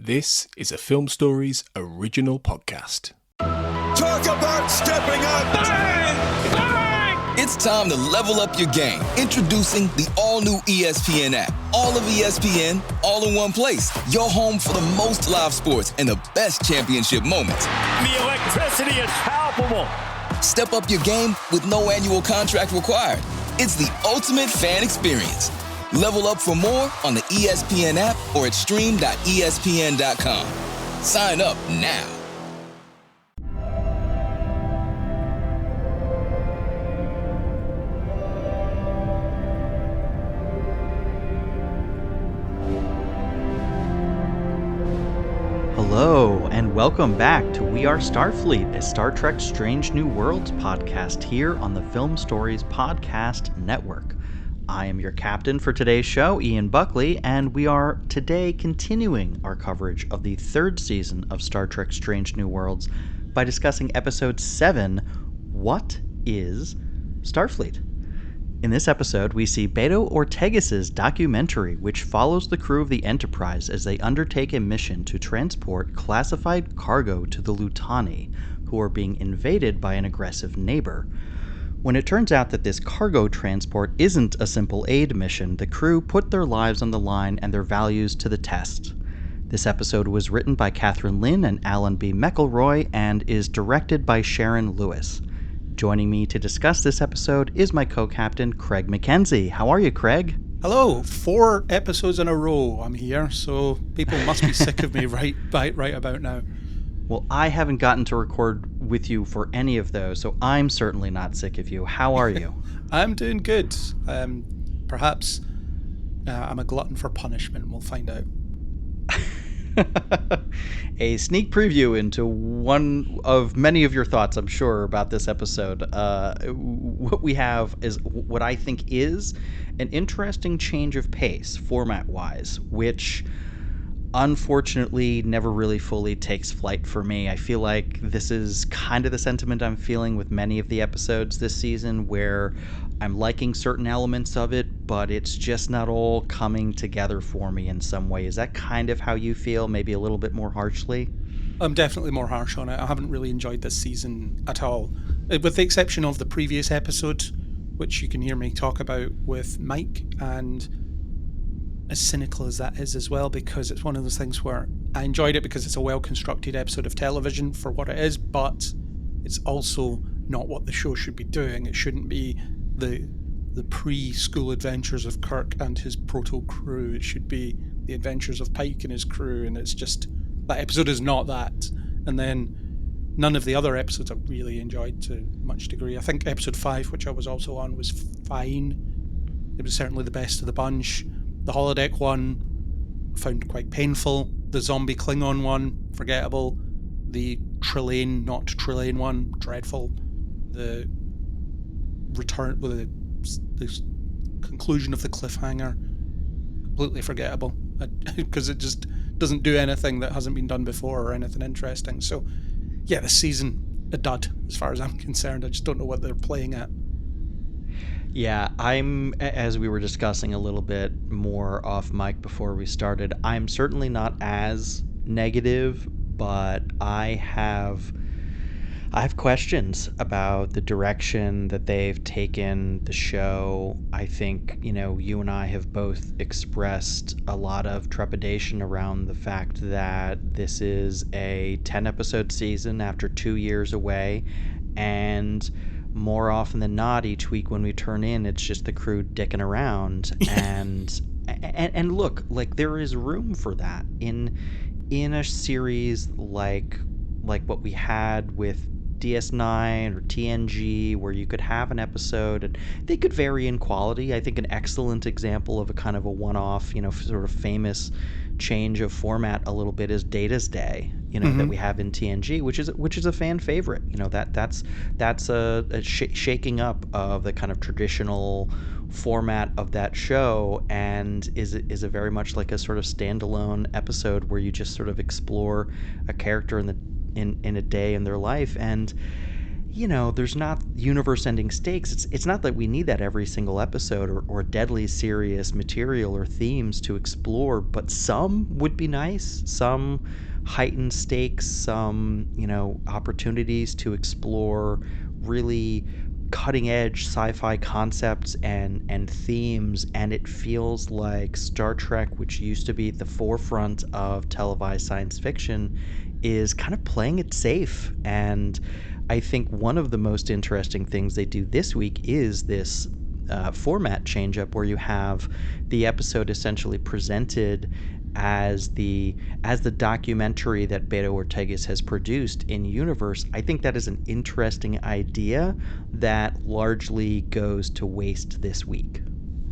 This is a Film Stories original podcast. Talk about stepping up! Bang! Bang! It's time to level up your game. Introducing the all-new ESPN app. All of ESPN, all in one place. Your home for the most live sports and the best championship moments. The electricity is palpable. Step up your game with no annual contract required. It's the ultimate fan experience. Level up for more on the ESPN app or at stream.espn.com. Sign up now. Hello, and welcome back to We Are Starfleet, a Star Trek Strange New Worlds podcast here on the Film Stories Podcast Network. I am your captain for today's show, Ian Buckley, and we are today continuing our coverage of the third season of Star Trek Strange New Worlds by discussing Episode 7, What is Starfleet? In this episode, we see Beto Ortegas' documentary, which follows the crew of the Enterprise as they undertake a mission to transport classified cargo to the Lutani, who are being invaded by an aggressive neighbor. When it turns out that this cargo transport isn't a simple aid mission, the crew put their lives on the line and their values to the test. This episode was written by Catherine Lynn and Alan B. McElroy and is directed by Sharon Lewis. Joining me to discuss this episode is my co-captain, Craig Mackenzie. How are you, Craig? Hello. 4 episodes in a row I'm here, so people must be sick of me right about now. Well, I haven't gotten to record with you for any of those, so I'm certainly not sick of you. How are you? I'm doing good. Perhaps I'm a glutton for punishment. We'll find out. A sneak preview into one of many of your thoughts, I'm sure, about this episode. What we have is what I think is an interesting change of pace, format-wise, which unfortunately never really fully takes flight for me. I feel like this is kind of the sentiment I'm feeling with many of the episodes this season, where I'm liking certain elements of it, but it's just not all coming together for me in some way. Is that kind of how you feel, maybe a little bit more harshly? I'm definitely more harsh on it. I haven't really enjoyed this season at all, with the exception of the previous episode, which you can hear me talk about with Mike, and as cynical as that is as well, because it's one of those things where I enjoyed it because it's a well-constructed episode of television for what it is, but it's also not what the show should be doing. It shouldn't be the pre-school adventures of Kirk and his proto-crew. It should be the adventures of Pike and his crew, and it's just, that episode is not that. And then none of the other episodes I really enjoyed to much degree. I think episode 5, which I was also on, was fine. It was certainly the best of the bunch. The holodeck one, found quite painful. The zombie Klingon one, forgettable. The Trillane, not Trillane one, dreadful. The return with the conclusion of the cliffhanger, completely forgettable, because it just doesn't do anything that hasn't been done before or anything interesting. So, yeah, this season, a dud as far as I'm concerned. I just don't know what they're playing at. Yeah, as we were discussing a little bit more off mic before we started, I'm certainly not as negative, but I have questions about the direction that they've taken the show. I think, you and I have both expressed a lot of trepidation around the fact that this is a 10-episode season after 2 years away, and more often than not, each week when we turn in, it's just the crew dicking around. and look, like, there is room for that in a series like what we had with DS9 or TNG, where you could have an episode and they could vary in quality. I think an excellent example of a kind of a one-off, sort of famous change of format a little bit is Data's Day, that we have in TNG, which is a fan favorite. That's a shaking up of the kind of traditional format of that show, and is a very much like a sort of standalone episode where you just sort of explore a character in a day in their life. And there's not universe-ending stakes. It's not that we need that every single episode or deadly serious material or themes to explore, but some would be nice. Some heightened stakes, some, opportunities to explore really cutting-edge sci-fi concepts and themes, and it feels like Star Trek, which used to be at the forefront of televised science fiction, is kind of playing it safe. And I think one of the most interesting things they do this week is this format change up where you have the episode essentially presented as the documentary that Beto Ortegas has produced in universe. I think that is an interesting idea that largely goes to waste this week.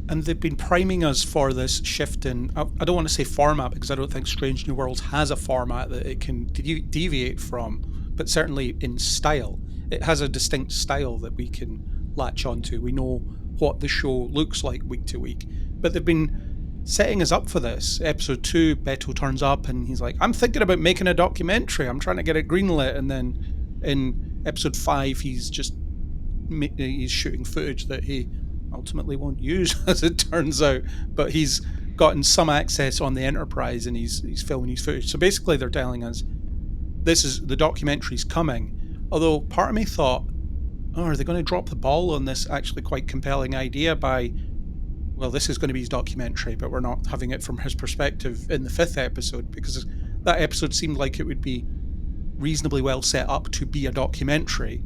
And they've been priming us for this shift in, I don't want to say format, because I don't think Strange New Worlds has a format that it can deviate from, but certainly in style. It has a distinct style that we can latch onto. We know what the show looks like week to week. But they've been setting us up for this. Episode 2, Beto turns up and he's like, I'm thinking about making a documentary. I'm trying to get it greenlit. And then in episode 5, he's shooting footage that he ultimately won't use, as it turns out, but he's gotten some access on the Enterprise and he's filming his footage. So basically they're telling us the documentary's coming. Although part of me thought, are they going to drop the ball on this actually quite compelling idea by, well, this is going to be his documentary, but we're not having it from his perspective in the 5th episode, because that episode seemed like it would be reasonably well set up to be a documentary,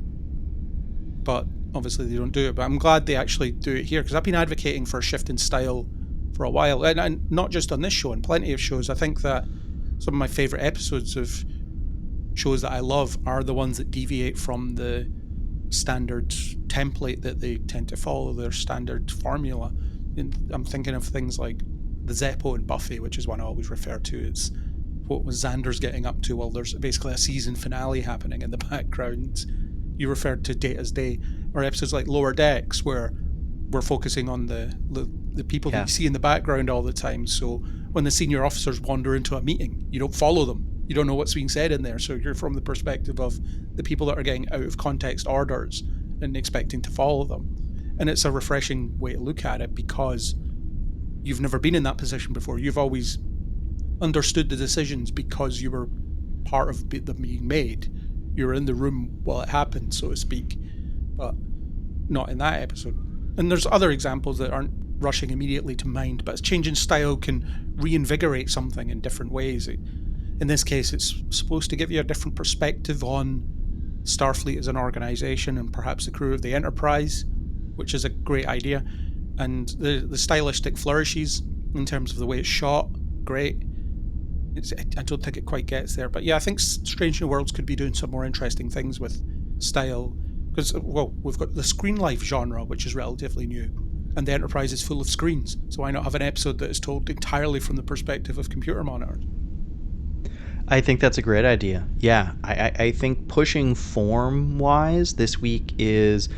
but obviously they don't do it. But I'm glad they actually do it here, because I've been advocating for a shift in style for a while, and not just on this show, and plenty of shows. I think that some of my favourite episodes of shows that I love are the ones that deviate from the standard template that they tend to follow, their standard formula. And I'm thinking of things like the Zeppo and Buffy, which is one I always refer to. It's what was Xander's getting up to? Well, there's basically a season finale happening in the background. You referred to Data's Day, or episodes like Lower Decks, where we're focusing on the people that you see in the background all the time. So when the senior officers wander into a meeting, you don't follow them. You don't know what's being said in there. So you're from the perspective of the people that are getting out of context orders and expecting to follow them. And it's a refreshing way to look at it, because you've never been in that position before. You've always understood the decisions because you were part of them being made. You were in the room while it happened, so to speak, but not in that episode. And there's other examples that aren't rushing immediately to mind, but changing style can reinvigorate something in different ways. In this case, it's supposed to give you a different perspective on Starfleet as an organisation and perhaps the crew of the Enterprise, which is a great idea. And the stylistic flourishes in terms of the way it's shot, great. I don't think it quite gets there. But yeah, I think Strange New Worlds could be doing some more interesting things with style. Because, well, we've got the screen life genre, which is relatively new. And the Enterprise is full of screens. So why not have an episode that is told entirely from the perspective of computer monitors? I think that's a great idea. Yeah, I think pushing form-wise this week is,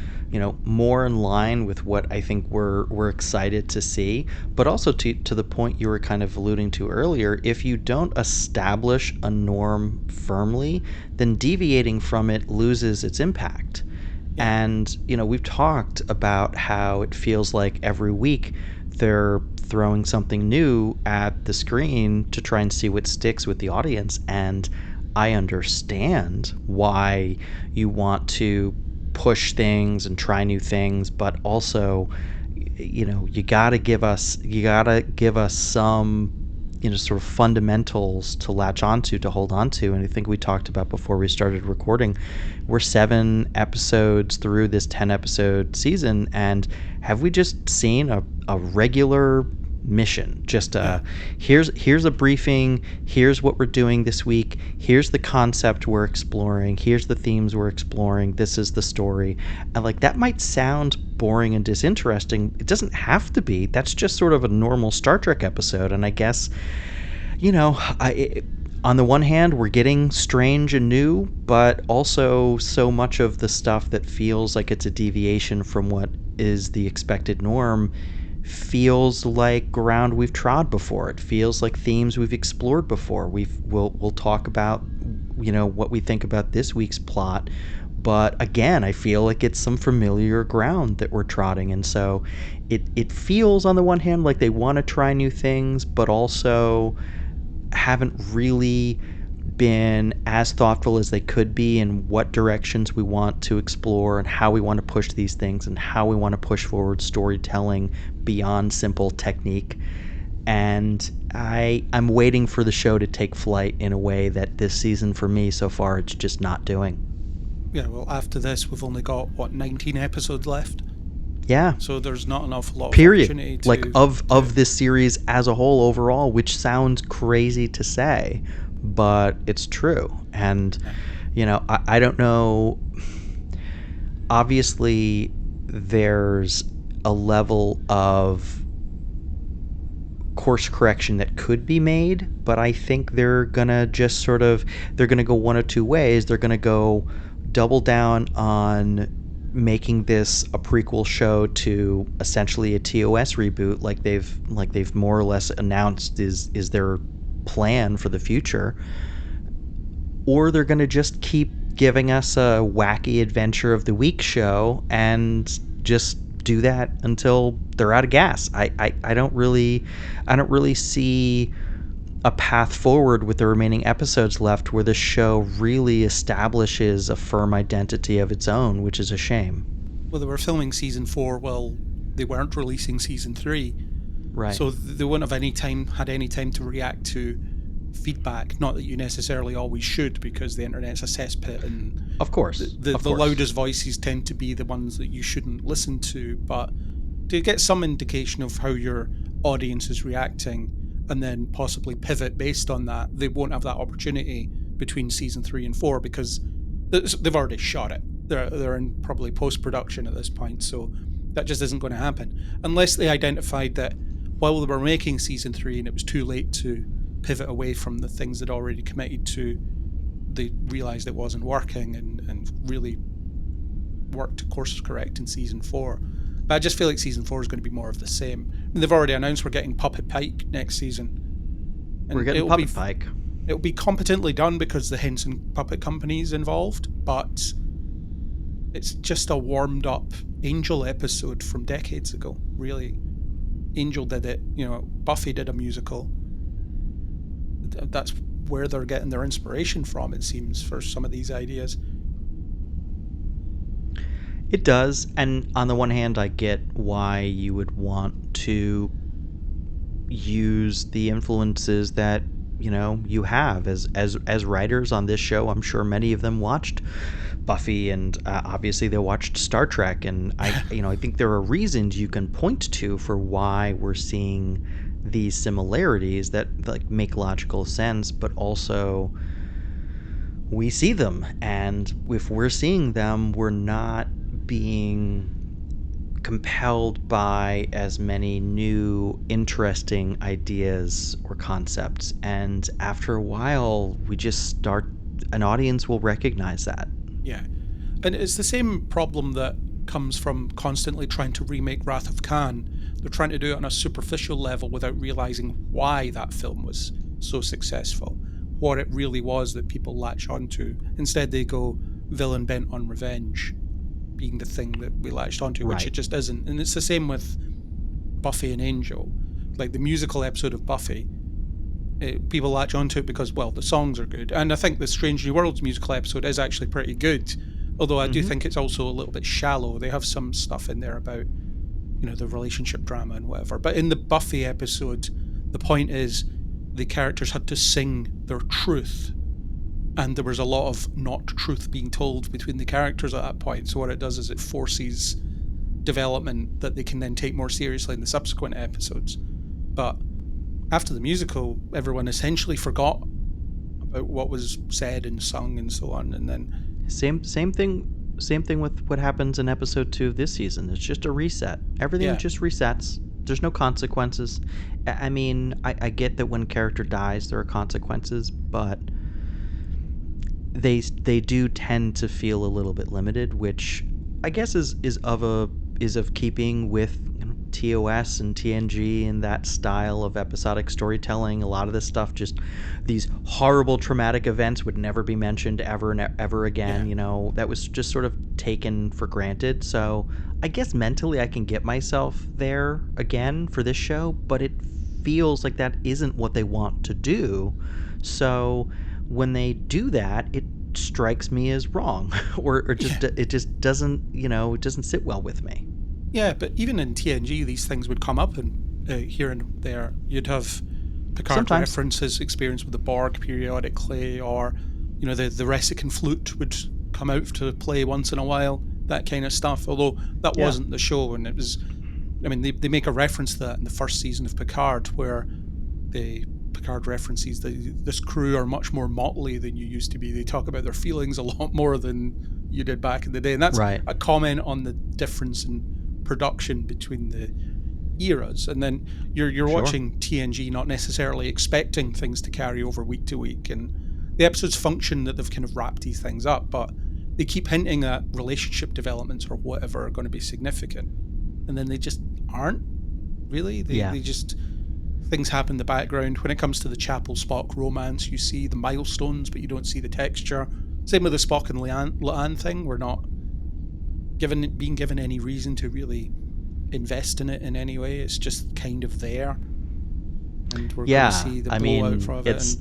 more in line with what I think we're excited to see. But also to the point you were kind of alluding to earlier, if you don't establish a norm firmly, then deviating from it loses its impact. And, we've talked about how it feels like every week they're throwing something new at the screen to try and see what sticks with the audience. And I understand why you want to push things and try new things, but also, you gotta give us some, sort of fundamentals to latch onto, to hold onto. And I think we talked about before we started recording, we're 7 episodes through this 10-episode season, and have we just seen a regular mission? Just here's a briefing, here's what we're doing this week, here's the concept we're exploring, here's the themes we're exploring, this is the story. And that might sound boring and disinteresting. It doesn't have to be. That's just sort of a normal Star Trek episode. And I guess, on the one hand, we're getting strange and new, but also so much of the stuff that feels like it's a deviation from what is the expected norm feels like ground we've trod before. It feels like themes we've explored before. We'll talk about, what we think about this week's plot, but again, I feel like it's some familiar ground that we're trotting, and so it feels on the one hand like they want to try new things, but also haven't really been as thoughtful as they could be in what directions we want to explore and how we want to push these things and how we want to push forward storytelling beyond simple technique. And I'm waiting for the show to take flight in a way that this season for me so far it's just not doing. Yeah, well, after this, we've only got, 19 episodes left? Yeah. So there's not enough lot of Period. opportunity to... Like, of this series as a whole overall, which sounds crazy to say, but it's true. And, you know, I don't know. Obviously, there's a level of course correction that could be made, but I think they're gonna just they're gonna go one of two ways. They're gonna go double down on making this a prequel show to essentially a TOS reboot, like they've more or less announced is their plan for the future, or they're gonna just keep giving us a wacky adventure of the week show and just do that until they're out of gas. I don't really see a path forward with the remaining episodes left where the show really establishes a firm identity of its own, which is a shame. Well, they were filming season 4 while they weren't releasing season 3. Right. So they wouldn't have had any time to react to feedback. Not that you necessarily always should, because the internet's a cesspit, and of course, the loudest voices tend to be the ones that you shouldn't listen to. But to get some indication of how your audience is reacting, and then possibly pivot based on that, they won't have that opportunity between season 3 and 4 because they've already shot it. They're in probably post-production at this point, so that just isn't going to happen unless they identified that while they were making season 3 and it was too late to pivot away from the things they'd already committed to, they realised it wasn't working and really worked to course correct in season 4. But I just feel like season 4 is going to be more of the same. I mean, they've already announced we're getting Puppet Pike next season. And we're getting Puppet Pike. It'll be competently done because the Henson Puppet Company is involved, but it's just a warmed up Angel episode from decades ago, really. Angel did it, Buffy did a musical. That's where they're getting their inspiration from, it seems, for some of these ideas. It does, and on the one hand, I get why you would want to use the influences that you have as writers on this show. I'm sure many of them watched Buffy, and obviously they watched Star Trek, and I think there are reasons you can point to for why we're seeing these similarities that make logical sense, but also we see them, and if we're seeing them, we're not being compelled by as many new interesting ideas or concepts, and after a while an audience will recognize that. Yeah, and it's the same problem that comes from constantly trying to remake Wrath of Khan. They're trying to do it on a superficial level without realizing why that film was so successful, what it really was that people latch onto. Instead they go villain bent on revenge being the thing that we latched onto, which it just isn't. And it's the same with Buffy and Angel. Like the musical episode of Buffy, people latch onto it because, well, the songs are good. And I think the Strange New Worlds musical episode is actually pretty good, although I do think it's also a little bit shallow. They have some stuff in there about, the relationship drama and whatever. But in the Buffy episode, the point is the characters had to sing their truth. And there was a lot of not truth being told between the characters at that point. So what it does is it forces development that they can then take more seriously in the subsequent episodes. But after the musical, everyone essentially forgot about what was said and sung and so on. And then same thing with what happens in episode 2 of this season. It's just a reset. Everything just resets. There's no consequences. I mean, I get that when a character dies, there are consequences, but they do tend to feel a little bit limited, which I guess is of keeping with TOS and TNG and that style of episodic storytelling. A lot of this stuff, just these horrible traumatic events would never be mentioned ever and ever again. Yeah. You know, that was just sort of taken for granted. So I guess mentally I can get myself there again for this show, but it feels like that isn't what they want to do. So when they do that, it strikes me as wrong, or just it just doesn't, it doesn't sit well with me. Yeah, but even in TNG, these things would come up, and here and there, you'd have Picard Sometimes. reference his experience with the Borg periodically, or the Resican flute would come out to play once in a while, that kind of stuff. Although that wasn't the show, and it was. I mean, they make a reference to that in the first season of Picard, where Picard references this crew are much more motley than you used to be. They talk about their feelings a lot more than you did back in the day, and that's a comment on the difference in production between the eras. And then you're watching TNG, not necessarily expecting things to carry over week to week, and the episodes function that they've kind of wrapped these things up, but they keep hinting that relationship developments or whatever are going to be significant, and then they just aren't really. They just, things happen in the background. When it comes to the Chapel-Spock romance, you see the milestones, but you don't see the texture. Same with the Spock and La'an thing. We're not being given any reason to really invest in it in any way. It's just kind of there, and we're going to see the blowout from it.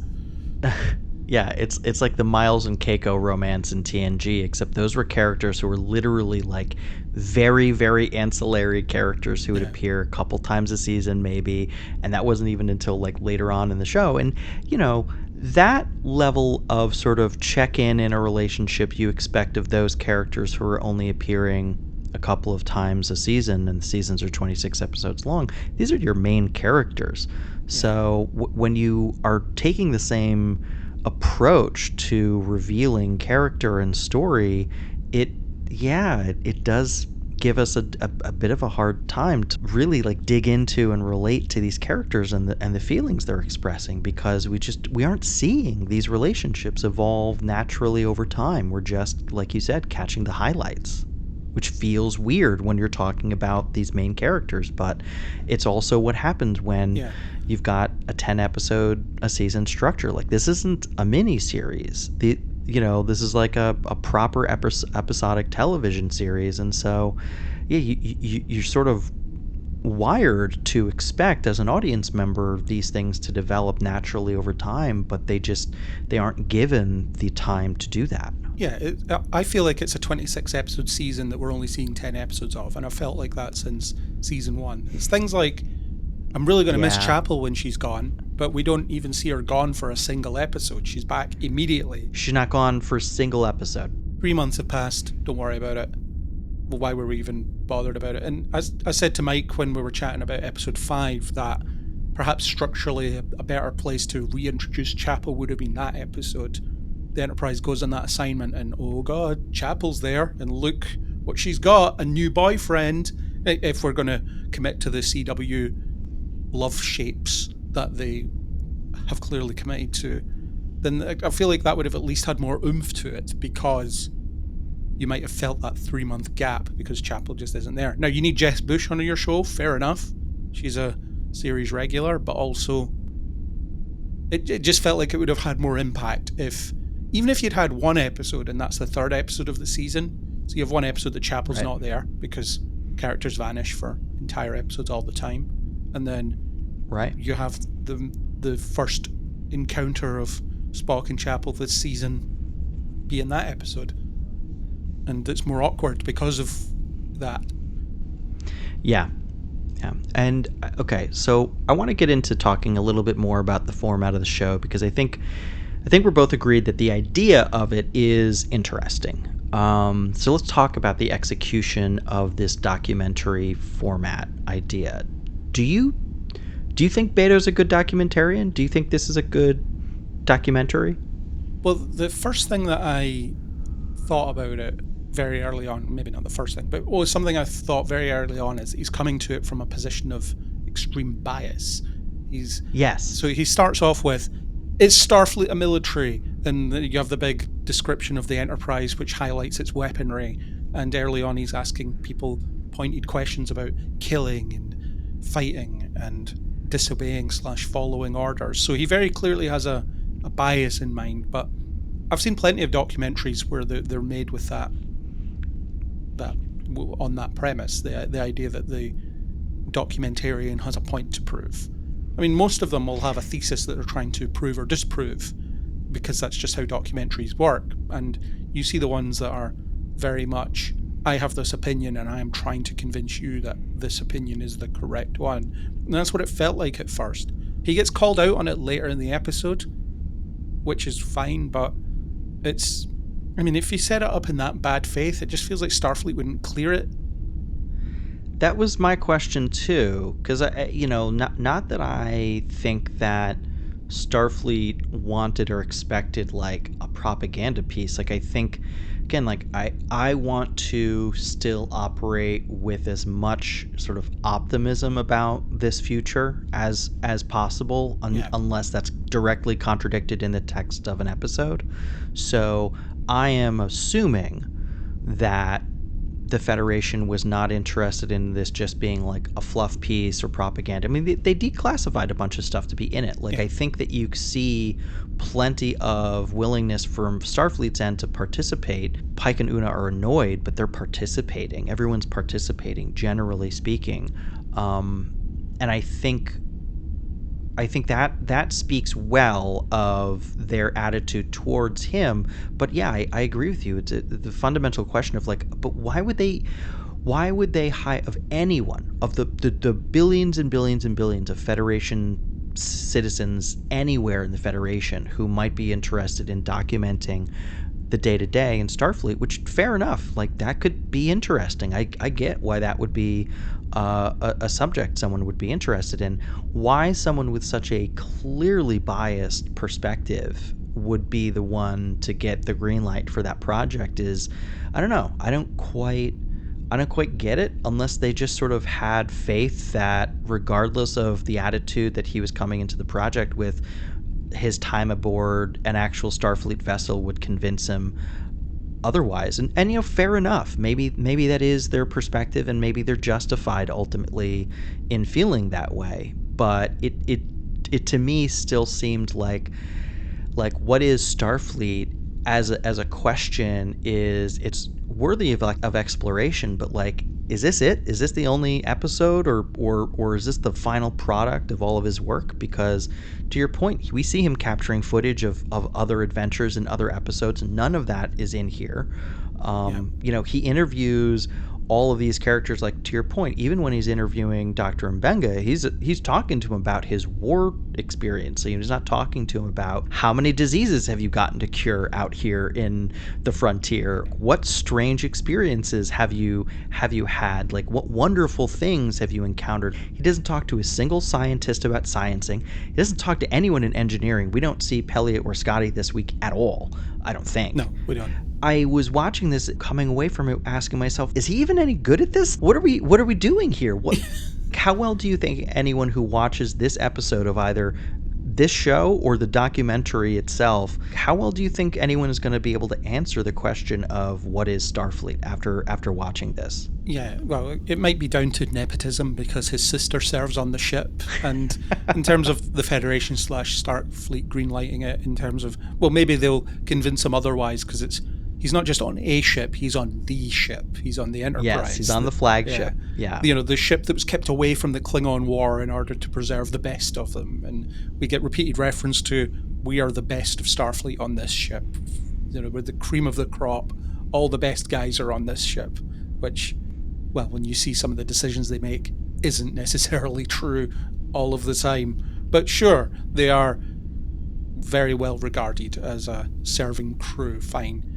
Yeah, it's like the Miles and Keiko romance in TNG, except those were characters who were literally like very, very ancillary characters who would appear a couple times a season maybe, and that wasn't even until like later on in the show. And that level of sort of check-in in a relationship you expect of those characters who are only appearing a couple of times a season, and the seasons are 26 episodes long. These are your main characters. So when you are taking the same approach to revealing character and story, it does give us a bit of a hard time to really like dig into and relate to these characters and the feelings they're expressing, because we aren't seeing these relationships evolve naturally over time. We're just, like you said, catching the highlights, which feels weird when you're talking about these main characters, but it's also what happens when you've got a 10 episode a season structure. Like, this isn't a mini series. This is like a proper episodic television series, and so you're sort of wired to expect as an audience member these things to develop naturally over time, but they aren't given the time to do that. Yeah, I feel like it's a 26 episode season that we're only seeing 10 episodes of, and I've felt like that since season 1. It's things like, I'm really going to miss Chapel when she's gone, but we don't even see her gone for a single episode. She's back immediately. She's not gone for a single episode. 3 months have passed, don't worry about it. Well, why were we even bothered about it? And as I said to Mike when we were chatting about episode 5, that perhaps structurally a better place to reintroduce Chapel would have been that episode. The Enterprise goes on that assignment and, oh god, Chapel's there, and look what she's got, a new boyfriend. If we're going to commit to the CW love shapes that they have clearly committed to, then I feel like that would have at least had more oomph to it, because you might have felt that 3-month gap because Chapel just isn't there. Now, you need Jess Bush on your show, fair enough. She's a series regular, but also it just felt like it would have had more impact even if you'd had one episode and that's the third episode of the season. So you have one episode that Chapel's not there because characters vanish for entire episodes all the time. And then you have the first encounter of Spock and Chapel this season be in that episode. And it's more awkward because of that. Yeah. And okay, so I want to get into talking a little bit more about the format of the show, because I think we're both agreed that the idea of it is interesting. So let's talk about the execution of this documentary format idea. Do you think Beto's a good documentarian? Do you think this is a good documentary? Well, the first thing that I thought about it very early on, maybe not the first thing, but something I thought very early on is he's coming to it from a position of extreme bias. So he starts off with, is Starfleet a military? And you have the big description of the Enterprise, which highlights its weaponry. And early on, he's asking people pointed questions about killing and fighting and disobeying / following orders. So he very clearly has a bias in mind. But I've seen plenty of documentaries where they're made with that on that premise, the idea that the documentarian has a point to prove. I mean, most of them will have a thesis that they're trying to prove or disprove, because that's just how documentaries work. And you see the ones that are very much, I have this opinion and I am trying to convince you that this opinion is the correct one. And that's what it felt like at first. He gets called out on it later in the episode, which is fine, but if he set it up in that bad faith, it just feels like Starfleet wouldn't clear it. That was my question too, because not that I think that Starfleet wanted or expected like a propaganda piece. Like, I think, again, like I want to still operate with as much sort of optimism about this future as possible, unless that's directly contradicted in the text of an episode. So I am assuming that the Federation was not interested in this just being like a fluff piece or propaganda. I mean, they declassified a bunch of stuff to be in it. Like, I think that you see plenty of willingness from Starfleet's end to participate. Pike and Una are annoyed, but they're participating. Everyone's participating, generally speaking. And I think that speaks well of their attitude towards him. But yeah, I agree with you. It's the fundamental question of like, but why would they hire, of anyone, of the billions and billions and billions of Federation citizens anywhere in the Federation who might be interested in documenting the day-to-day in Starfleet, which, fair enough, like that could be interesting. I get why that would be a subject someone would be interested in. Why someone with such a clearly biased perspective would be the one to get the green light for that project is, I don't know. I don't quite get it, unless they just sort of had faith that regardless of the attitude that he was coming into the project with, his time aboard an actual Starfleet vessel would convince him otherwise. And fair enough. Maybe that is their perspective, and maybe they're justified ultimately in feeling that way. But it to me still seemed like what is Starfleet as a question it's worthy of exploration, but like, is this it? Is this the only episode, or is this the final product of all of his work? Because to your point, we see him capturing footage of other adventures in other episodes. None of that is in here. He interviews all of these characters, like, to your point, even when he's interviewing Dr. Mbenga, he's talking to him about his war experience. So he's not talking to him about how many diseases have you gotten to cure out here in the frontier? What strange experiences have you had? Like, what wonderful things have you encountered? He doesn't talk to a single scientist about sciencing. He doesn't talk to anyone in engineering. We don't see Pelliot or Scotty this week at all, I don't think. No, we don't. I was watching this, coming away from it, asking myself, is he even any good at this? What are we doing here? How well do you think anyone who watches this episode of either this show or the documentary itself, how well do you think anyone is going to be able to answer the question of what is Starfleet after watching this? Yeah, well, it might be down to nepotism because his sister serves on the ship, and in terms of the Federation / Starfleet greenlighting it, in terms of, well, maybe they'll convince him otherwise, because he's not just on a ship, he's on the ship. He's on the Enterprise. Yes, he's on the flagship. Yeah. The ship that was kept away from the Klingon War in order to preserve the best of them. And we get repeated reference to, we are the best of Starfleet on this ship. We're the cream of the crop. All the best guys are on this ship. Which, well, when you see some of the decisions they make, isn't necessarily true all of the time. But sure, they are very well regarded as a serving crew, fine.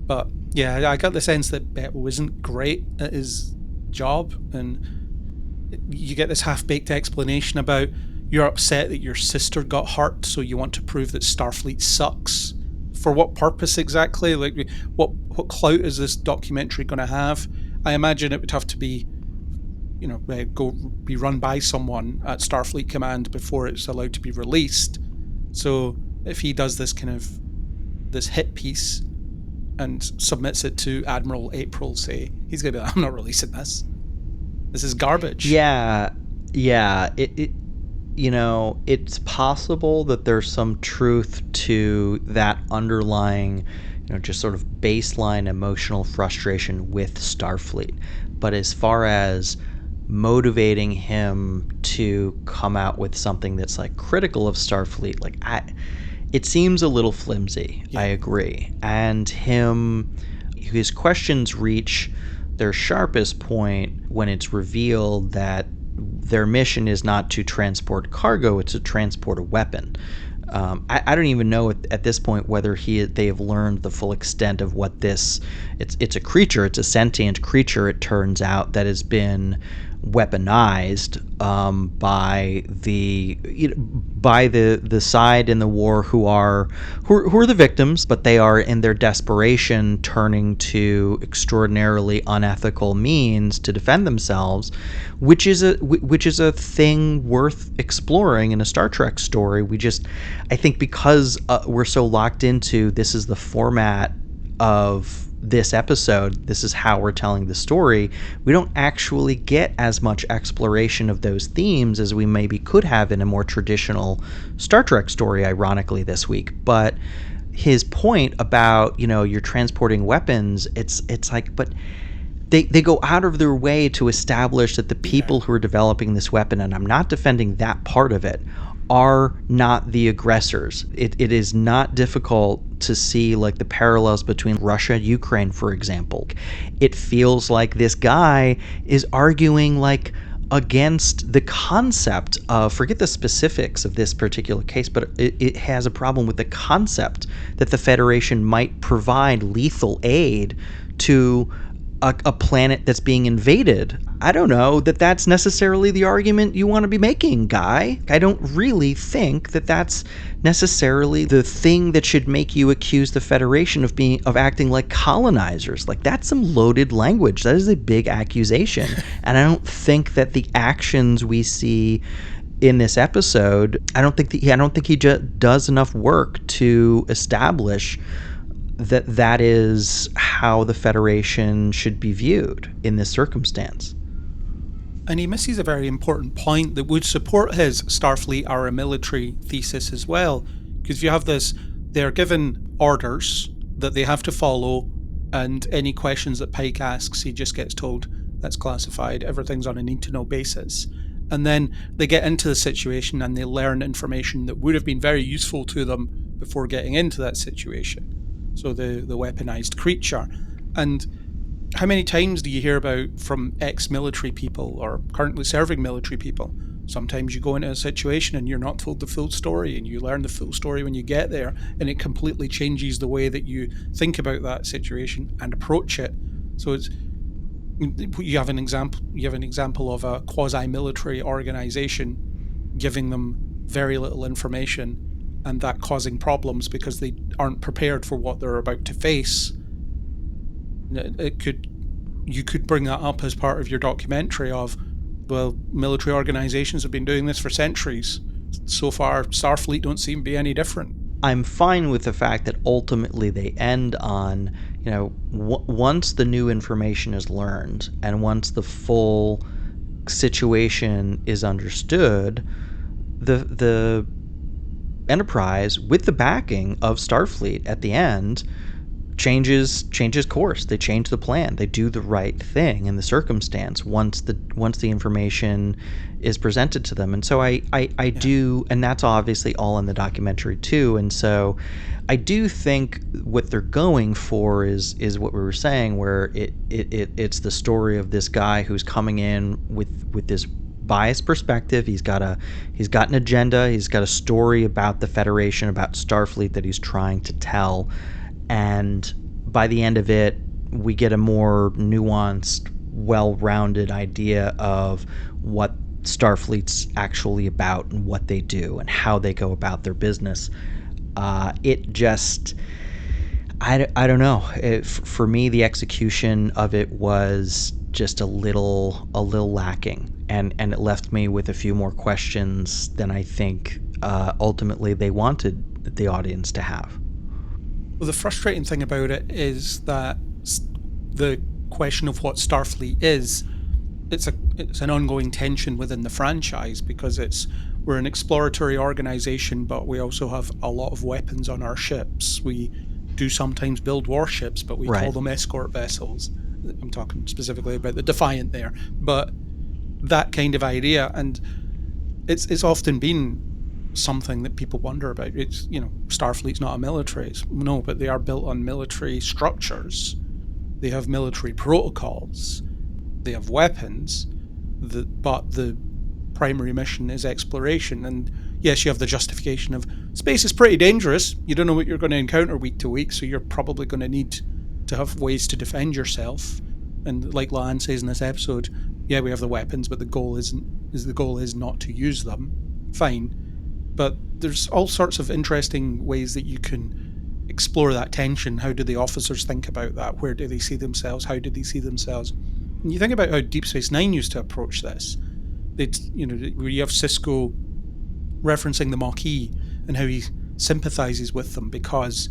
But yeah, I got the sense that Beto isn't great at his job, and you get this half-baked explanation about you're upset that your sister got hurt, so you want to prove that Starfleet sucks. For what purpose exactly? Like, what clout is this documentary going to have? I imagine it would have to be, be run by someone at Starfleet Command before it's allowed to be released. So if he does this this hit piece and submits it to Admiral April, say, he's going to be like, I'm not releasing this. This is garbage. Yeah. Yeah, it's possible that there's some truth to that underlying, just sort of baseline emotional frustration with Starfleet. But as far as motivating him to come out with something that's like critical of Starfleet, it seems a little flimsy. Yeah. I agree. And his questions reach their sharpest point when it's revealed that their mission is not to transport cargo, it's to transport a weapon. I don't even know at this point whether they have learned the full extent of what this. It's a creature. It's a sentient creature. It turns out that has been weaponized by the side in the war who are the victims, but they are in their desperation turning to extraordinarily unethical means to defend themselves, which is a thing worth exploring in a Star Trek story. I think because we're so locked into this is the format of this episode, this is how we're telling the story, we don't actually get as much exploration of those themes as we maybe could have in a more traditional Star Trek story, ironically, this week. But his point about, you're transporting weapons, it's like, but they go out of their way to establish that the people who are developing this weapon, and I'm not defending that part of it, are not the aggressors. It is not difficult to see like the parallels between Russia and Ukraine, for example. It feels like this guy is arguing like against the concept of, forget the specifics of this particular case, but it has a problem with the concept that the Federation might provide lethal aid to a planet that's being invaded. I don't know that that's necessarily the argument you want to be making, guy. I don't really think that that's necessarily the thing that should make you accuse the Federation of acting like colonizers. Like, that's some loaded language. That is a big accusation. And I don't think that the actions we see in this episode, I don't think he just does enough work to establish that is how the Federation should be viewed in this circumstance. And he misses a very important point that would support his Starfleet are a military thesis as well. Because if you have this, they're given orders that they have to follow, and any questions that Pike asks, he just gets told that's classified, everything's on a need-to-know basis. And then they get into the situation and they learn information that would have been very useful to them before getting into that situation. So the weaponized creature. And how many times do you hear about from ex-military people or currently serving military people? Sometimes you go into a situation and you're not told the full story, and you learn the full story when you get there, and it completely changes the way that you think about that situation and approach it. So you have an example of a quasi-military organization giving them very little information, and that causing problems because they aren't prepared for what they're about to face. You could bring that up as part of your documentary of, well, military organizations have been doing this for centuries. So far, Starfleet don't seem to be any different. I'm fine with the fact that ultimately they end on, once the new information is learned and once the full situation is understood, the Enterprise, with the backing of Starfleet at the end, changes course. They change the plan. They do the right thing in the circumstance once the information is presented to them. And so I do, and that's obviously all in the documentary too. And so I do think what they're going for is what we were saying, where it's the story of this guy who's coming in with this biased perspective. He's got an agenda. He's got a story about the Federation, about Starfleet that he's trying to tell. And by the end of it, we get a more nuanced, well-rounded idea of what Starfleet's actually about and what they do and how they go about their business. It just, I don't know. For me, the execution of it was just a little lacking, and it left me with a few more questions than I think ultimately they wanted the audience to have. Well, the frustrating thing about it is that the question of what Starfleet is, it's it's an ongoing tension within the franchise, because we're an exploratory organization, but we also have a lot of weapons on our ships. We do sometimes build warships, but we call them escort vessels. I'm talking specifically about the Defiant there, but that kind of idea, and it's often been something that people wonder about. It's, Starfleet's not a military. No, but they are built on military structures. They have military protocols. They have weapons. But the primary mission is exploration. And yes, you have the justification of space is pretty dangerous. You don't know what you're going to encounter week to week, so you're probably going to need to have ways to defend yourself. And like Lan says in this episode, yeah, we have the weapons, but the goal is not to use them. Fine. But there's all sorts of interesting ways that you can explore that tension. How do the officers think about that? Where do they see themselves? How do they see themselves? And you think about how Deep Space Nine used to approach this. Where you have Sisko referencing the Maquis and how he sympathizes with them because,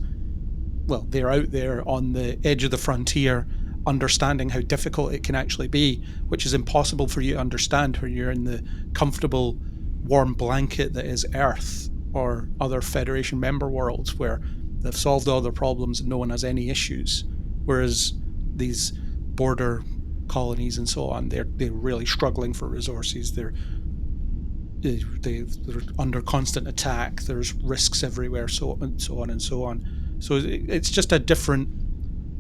well, they're out there on the edge of the frontier, understanding how difficult it can actually be, which is impossible for you to understand when you're in the comfortable warm blanket that is Earth or other Federation member worlds where they've solved all their problems and no one has any issues. Whereas these border colonies and so on, they're really struggling for resources. They're under constant attack. There's risks everywhere, so on and so on. So it's just a different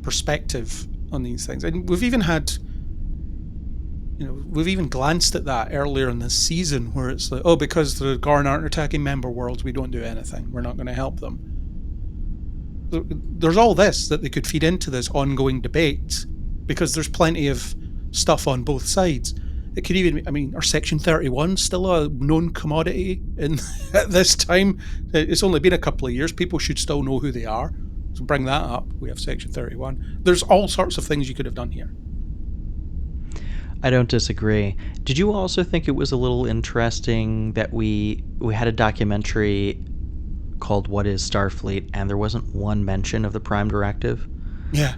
perspective on these things. And we've even glanced at that earlier in this season, where it's like, because the Gorn aren't attacking member worlds, we don't do anything. We're not going to help them. There's all this that they could feed into this ongoing debate, because there's plenty of stuff on both sides. It could even, are Section 31 still a known commodity at this time? It's only been a couple of years. People should still know who they are. So bring that up. We have Section 31. There's all sorts of things you could have done here. I don't disagree. Did you also think it was a little interesting that we had a documentary called What is Starfleet, and there wasn't one mention of the Prime Directive? Yeah.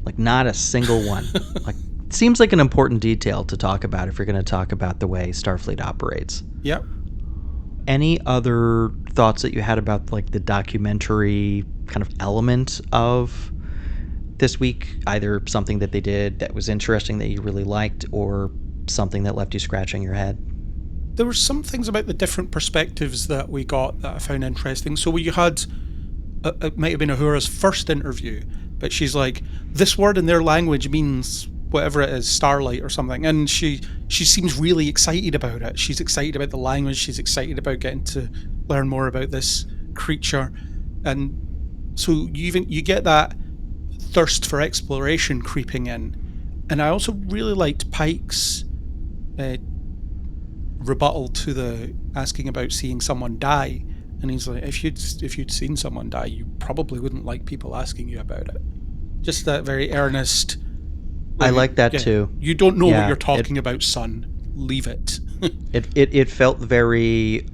Like, not a single one. Like, it seems like an important detail to talk about if you're going to talk about the way Starfleet operates. Yep. Any other thoughts that you had about, like, the documentary kind of element of this week? Either something that they did that was interesting that you really liked, or something that left you scratching your head? There were some things about the different perspectives that we got that I found interesting. So you had, it might have been Uhura's first interview, but she's like, this word in their language means whatever it is, starlight or something. And she seems really excited about it. She's excited about the language. She's excited about getting to learn more about this creature. And so you get that thirst for exploration creeping in. And I also really liked Pike's rebuttal to the asking about seeing someone die. And he's like, if you'd seen someone die, you probably wouldn't like people asking you about it. Just that very earnest. I like that too. You don't know what you're talking about, son. Leave it. It felt very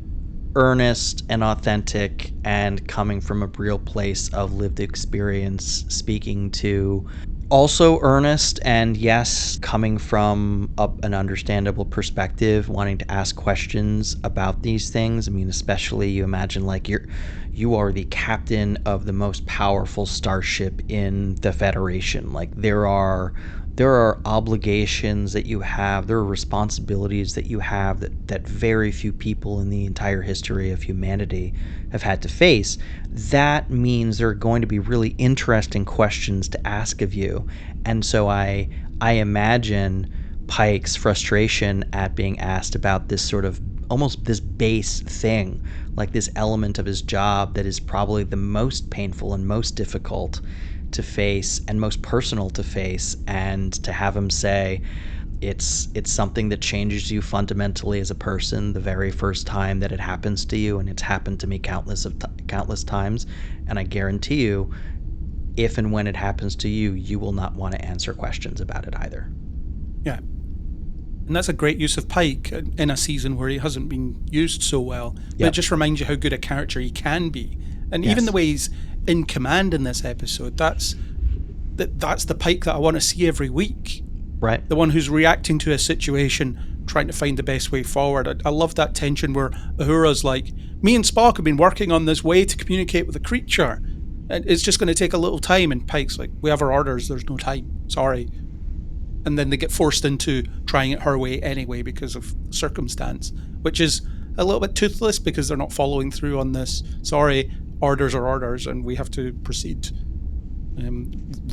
earnest and authentic, and coming from a real place of lived experience, speaking to also earnest, and yes, coming from an understandable perspective, wanting to ask questions about these things. I mean, especially you imagine like you are the captain of the most powerful starship in the Federation. Like there are obligations that you have, there are responsibilities that you have that very few people in the entire history of humanity have had to face. That means there are going to be really interesting questions to ask of you. And so I imagine Pike's frustration at being asked about this sort of almost this base thing, like this element of his job that is probably the most painful and most difficult to face and most personal to face, and to have him say it's something that changes you fundamentally as a person the very first time that it happens to you, and it's happened to me countless times, and I guarantee you, if and when it happens to you, you will not want to answer questions about it either. Yeah. And that's a great use of Pike in a season where he hasn't been used so well. But it just reminds you how good a character he can be. And even the way he's in command in this episode, that's the Pike that I want to see every week. Right. The one who's reacting to a situation, trying to find the best way forward. I love that tension where Uhura's like, me and Spock have been working on this way to communicate with the creature. And it's just going to take a little time. And Pike's like, we have our orders. There's no time. Sorry. And then they get forced into trying it her way anyway because of circumstance, which is a little bit toothless because they're not following through on this. Sorry, orders are orders and we have to proceed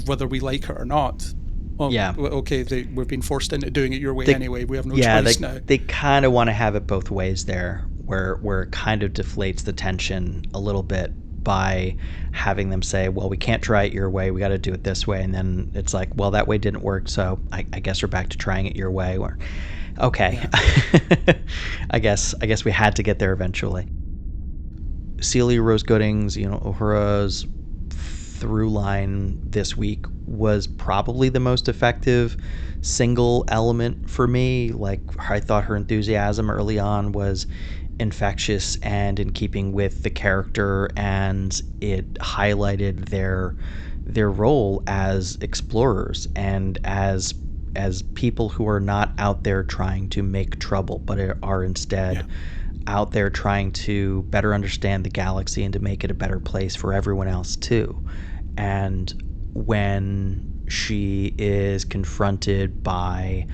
whether we like it or not. Well, yeah. Okay, we've been forced into doing it your way anyway. We have no choice now. They kind of want to have it both ways there, where it kind of deflates the tension a little bit by having them say, well, we can't try it your way, we got to do it this way. And then it's like, well, that way didn't work, so I guess we're back to trying it your way. Or, okay. Yeah. I guess we had to get there eventually. Celia Rose Gooding's, Uhura's through line this week was probably the most effective single element for me. Like, I thought her enthusiasm early on was infectious and in keeping with the character, and it highlighted their role as explorers and as people who are not out there trying to make trouble, but are instead out there trying to better understand the galaxy and to make it a better place for everyone else too. And when she is confronted by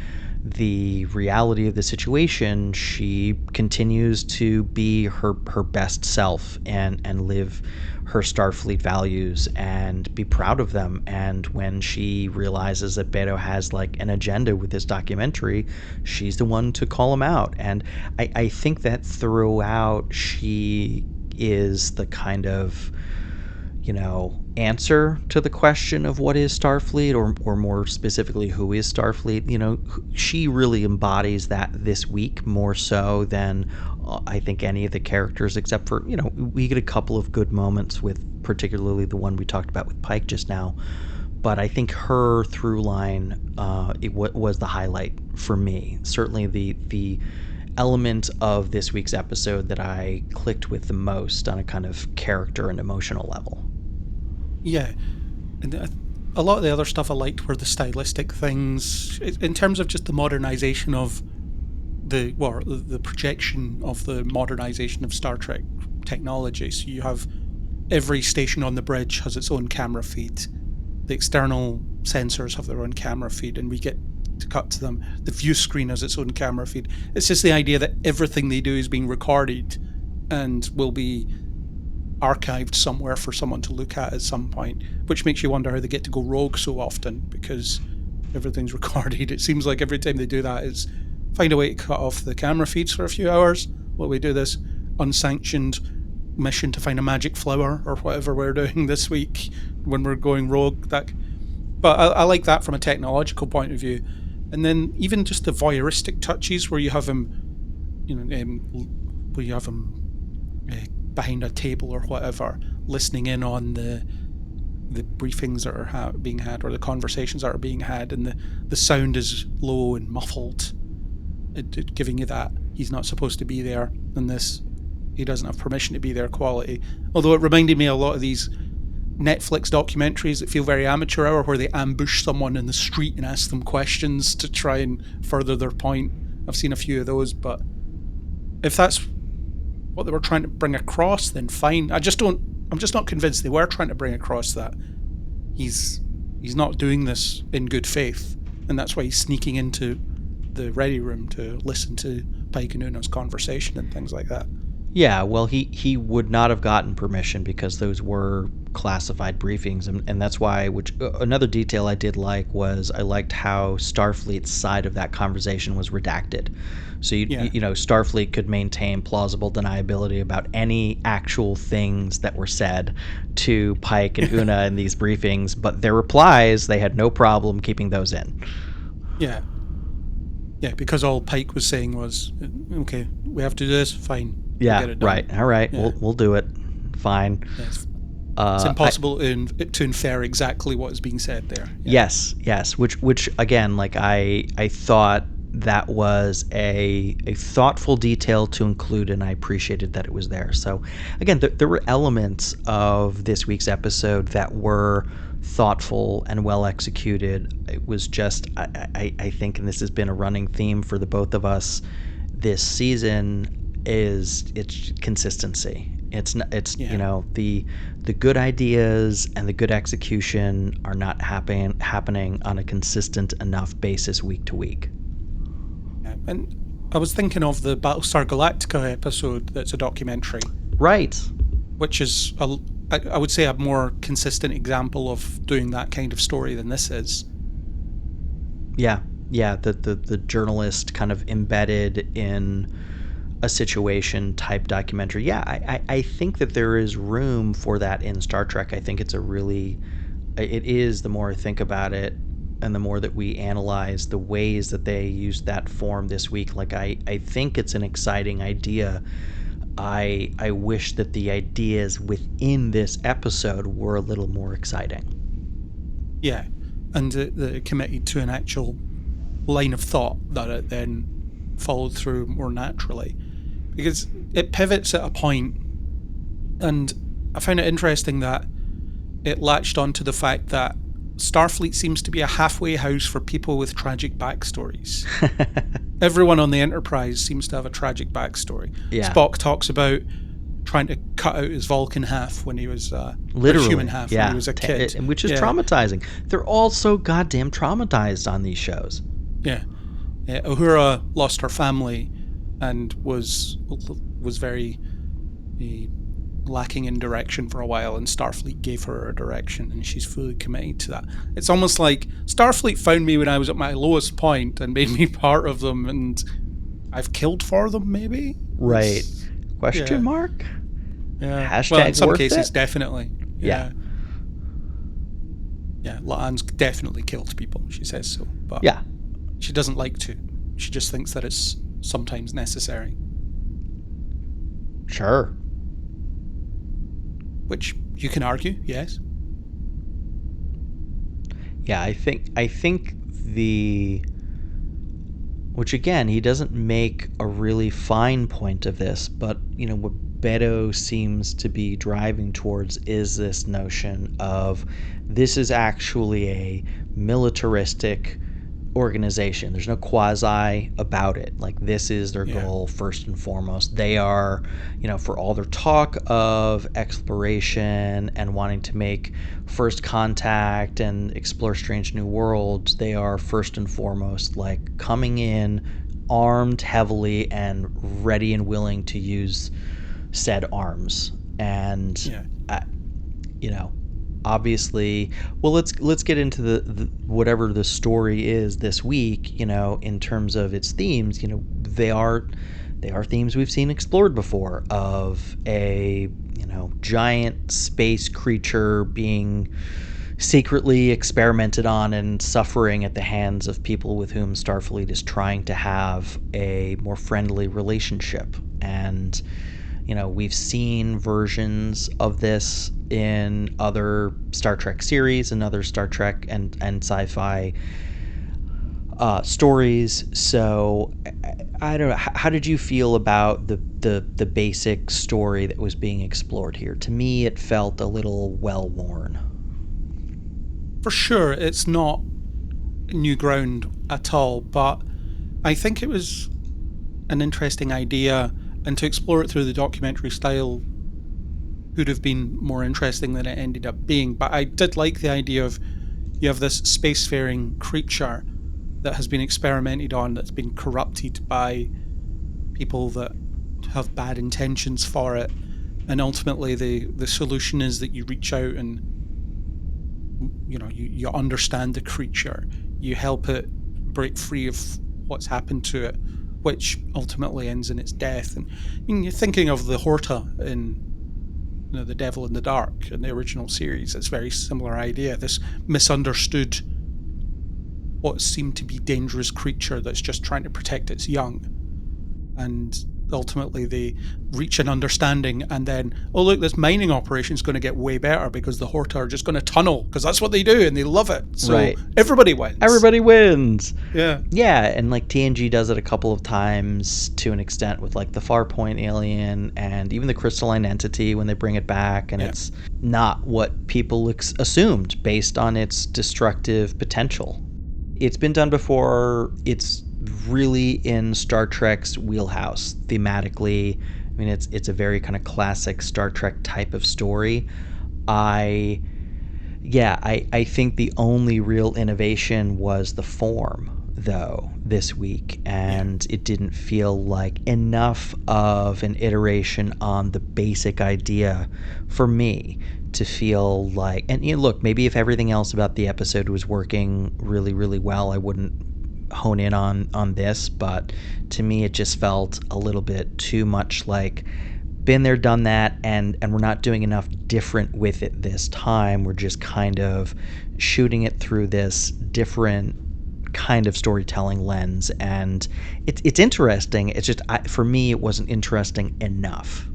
the reality of the situation, she continues to be her best self and live her Starfleet values and be proud of them. And when she realizes that Beto has like an agenda with this documentary, she's the one to call him out. And I think that throughout she is the kind of, answer to the question of what is Starfleet, or more specifically, who is Starfleet. She really embodies that this week more so than I think any of the characters, except for, we get a couple of good moments with particularly the one we talked about with Pike just now. But I think her through line was the highlight for me. Certainly the element of this week's episode that I clicked with the most on a kind of character and emotional level. Yeah, and a lot of the other stuff I liked were the stylistic things, in terms of just the modernization of the projection of the modernization of Star Trek technology. So you have every station on the bridge has its own camera feed. The external sensors have their own camera feed, and we get to cut to them. The view screen has its own camera feed. It's just the idea that everything they do is being recorded and will be archived somewhere for someone to look at some point, which makes you wonder how they get to go rogue so often, because everything's recorded. It seems like every time they do that is find a way to cut off the camera feeds for a few hours while we do this unsanctioned mission to find a magic flower or whatever we're doing this week when we're going rogue. But I like that from a technological point of view. And then even just the voyeuristic touches where you have him, behind a table or whatever, listening in on the briefings that are being had, or the conversations that are being had, and the sound is low and muffled, it giving you that he's not supposed to be there, and this, he doesn't have permission to be there quality. Although it reminded me a lot of these Netflix documentaries that feel very amateur hour, where they ambush someone in the street and ask them questions to try and further their point. I've seen a few of those, but if that's what they were trying to bring across, then fine. I'm just not convinced they were trying to bring across that he's not doing this in good faith, and that's why he's sneaking into the ready room to listen to Pike and Una's conversation and things like that. Yeah, well, he would not have gotten permission because those were classified briefings, and that's why, another detail I did like was I liked how Starfleet's side of that conversation was redacted. So, Starfleet could maintain plausible deniability about any actual things that were said to Pike and Una in these briefings, but their replies, they had no problem keeping those in. Yeah. Yeah, because all Pike was saying was, okay, we have to do this, fine. Yeah, get it done. Right. All right, yeah. We'll do it. Fine. Yes. It's impossible to infer exactly what is being said there. Yeah. Yes. Which again, like I thought that was a thoughtful detail to include, and I appreciated that it was there. So again, there were elements of this week's episode that were thoughtful and well executed. It was just, I think, and this has been a running theme for the both of us this season, it's consistency. It's the good ideas and the good execution are not happening on a consistent enough basis week to week. Yeah, and I was thinking of the Battlestar Galactica episode that's a documentary. Right. Which is, I would say, a more consistent example of doing that kind of story than this is. Yeah, the journalist kind of embedded in a situation type documentary. Yeah, I think that there is room for that in Star Trek. I think it is, the more I think about it and the more that we analyze the ways that they used that form this week, like I think it's an exciting idea. I wish that the ideas within this episode were a little more exciting. Yeah, and it committed to an actual line of thought that it then followed through more naturally. Because it pivots at a point, and I found it interesting that it latched onto the fact that Starfleet seems to be a halfway house for people with tragic backstories. Everyone on the Enterprise seems to have a tragic backstory. Yeah. Spock talks about trying to cut out his Vulcan half when he was literally human half when he was a kid, which is traumatizing. They're all so goddamn traumatized on these shows. Yeah. Uhura lost her family and was very lacking in direction for a while, and Starfleet gave her a direction, and she's fully committed to that. It's almost like Starfleet found me when I was at my lowest point and made me part of them, and I've killed for them, maybe? Right. Question mark? Yeah. Hashtag well, in some worth cases, it? definitely. Yeah. Yeah, La'an's definitely killed people, she says so. But yeah. She doesn't like to. She just thinks that it's sometimes necessary. Sure. Which you can argue, yes. Yeah, I think which again, he doesn't make a really fine point of this, but what Beto seems to be driving towards is this notion of this is actually a militaristic organization. There's no quasi about it. Like, this is their goal first and foremost. They are, for all their talk of exploration and wanting to make first contact and explore strange new worlds, they are first and foremost like coming in armed heavily and ready and willing to use said arms. And obviously, well, let's get into the whatever the story is this week. In terms of its themes, they are themes we've seen explored before, of a giant space creature being secretly experimented on and suffering at the hands of people with whom Starfleet is trying to have a more friendly relationship. And we've seen versions of this in other Star Trek series and other Star Trek and sci-fi stories. So I don't know. How did you feel about the basic story that was being explored here? To me, it felt a little well-worn. For sure, it's not new ground at all, but I think it was an interesting idea, and to explore it through the documentary style could have been more interesting than it ended up being. But I did like the idea of, you have this spacefaring creature that has been experimented on, that's been corrupted by people that have bad intentions for it, and ultimately the solution is that you reach out and you understand the creature, you help it break free of what's happened to it, which ultimately ends in its death. And you're thinking of the Horta in The Devil in the Dark in the original series. It's a very similar idea, this misunderstood, what seemed to be dangerous creature that's just trying to protect its young. And ultimately they reach an understanding, and then, oh look, this mining operation is going to get way better because the Horta are just going to tunnel, because that's what they do and they love it. So Right. everybody wins. Everybody wins. Yeah. Yeah, and like TNG does it a couple of times to an extent with like the Farpoint alien and even the crystalline entity when they bring it back, and it's not what people assumed based on its destructive potential. It's been done before. It's really in Star Trek's wheelhouse thematically. I mean, it's a very kind of classic Star Trek type of story. I think the only real innovation was the form, though, this week, and it didn't feel like enough of an iteration on the basic idea for me to feel like, and look, maybe if everything else about the episode was working really, really well, I wouldn't hone in on this, but to me it just felt a little bit too much like been there, done that, and we're not doing enough different with it this time. We're just kind of shooting it through this different kind of storytelling lens, and it's interesting. It's just for me it wasn't interesting enough.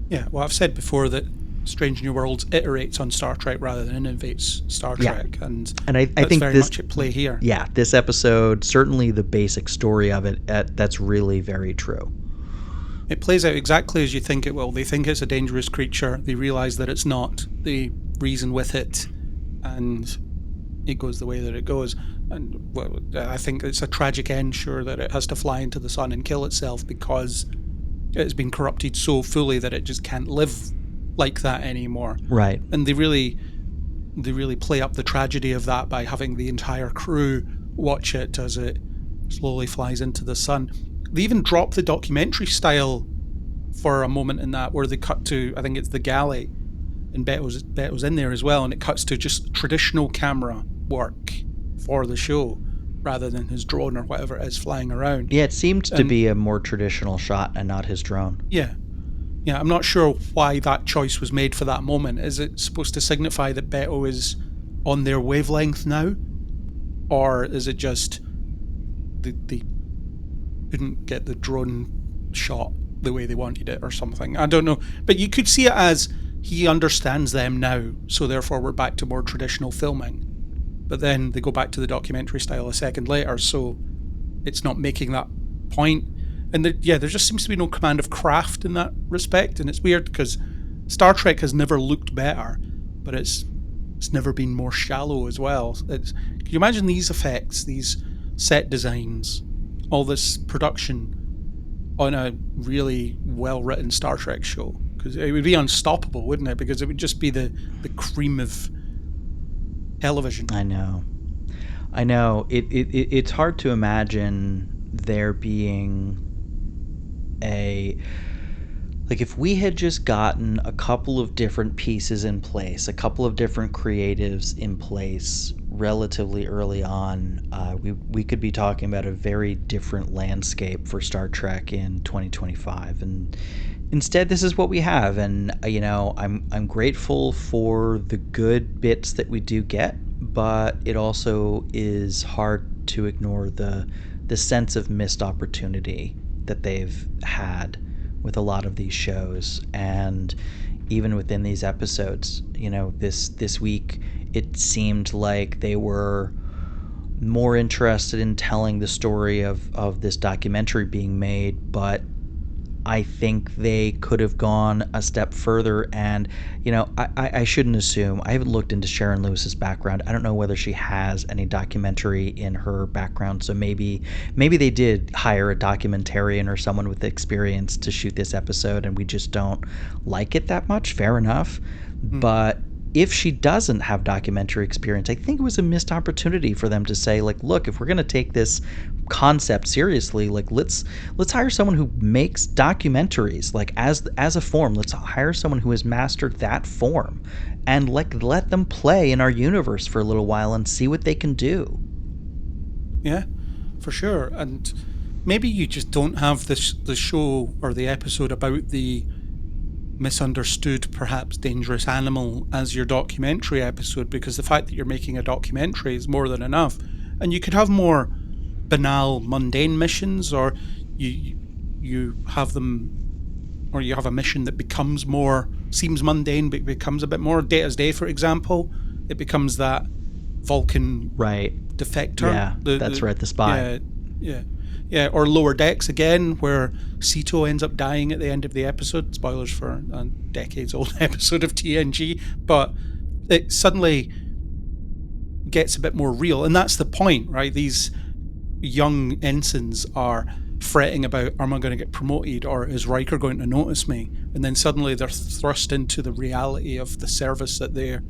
Yeah, well, I've said before that Strange New Worlds iterates on Star Trek rather than innovates Star Trek, and I think very much at play here. Yeah, this episode, certainly the basic story of it, that's really very true. It plays out exactly as you think it will. They think it's a dangerous creature. They realize that it's not. They reason with it, and it goes the way that it goes. And well, I think it's a tragic end, sure, that it has to fly into the sun and kill itself because it's been corrupted so fully that it just can't live like that anymore. Right. And they really play up the tragedy of that by having the entire crew watch it as it slowly flies into the sun. They even drop the documentary style for a moment in that, where they cut to, I think it's the galley, and Beto's in there as well, and it cuts to just traditional camera work for the show rather than his drone or whatever it is flying around. Yeah, it seemed to be a more traditional shot and not his drone. Yeah, I'm not sure why that choice was made for that moment. Is it supposed to signify that Beto is on their wavelength now? Or is it just they couldn't get the drone shot the way they wanted it or something? I don't know. But you could see it as he understands them now, so therefore we're back to more traditional filming. But then they go back to the documentary style a second later, so it's not making that point. And there just seems to be no command of craft in that respect, and it's weird because Star Trek has never looked better, but it's never been more shallow as well. Can you imagine these effects, these set designs, all this production on a really well-written Star Trek show? Because it would be unstoppable, wouldn't it? Because it would just be the cream of television. I know. It's hard to imagine there being if we had just gotten a couple of different pieces in place, a couple of different creatives in place relatively early on, we could be talking about a very different landscape for Star Trek in 2025. And instead, this is what we have. And I'm grateful for the good bits that we do get, but it also is hard to ignore the sense of missed opportunity that they've had with a lot of these shows. And even within these episodes, this week it seemed like they were more interested in telling the story of this documentary being made, but I think they could have gone a step further. And I shouldn't assume. I haven't looked into Sharon Lewis's background. I don't know whether she has any documentary in her background, so maybe they did hire a documentarian or someone with experience to shoot this episode and we just don't like it that much. Fair enough. But if she doesn't have documentary experience, I think it was a missed opportunity for them to say, like, look, if we're going to take this concept seriously, like, let's hire someone who makes documentaries, like, as a form. Let's hire someone who has mastered that form and let them play in our universe for a little while and see what they can do. Yeah, for sure. And maybe you just don't have the show or the episode about the misunderstood, perhaps dangerous animal as your documentary episode, because the fact that you're making a documentary is more than enough. And you could have more banal, mundane missions, or you you have them, or you have a mission that seems mundane, but becomes a bit more. Data's Day, for example, it becomes that Vulcan defector. Yeah, that's right, the spy. Yeah. Or Lower Decks again, where Sito ends up dying at the end of the episode. Spoilers for a decades-old episode of TNG, but it suddenly gets a bit more real, and that's the point, right? These young ensigns are fretting about, am I going to get promoted, or is Riker going to notice me? And then suddenly they're thrust into the reality of the service that they're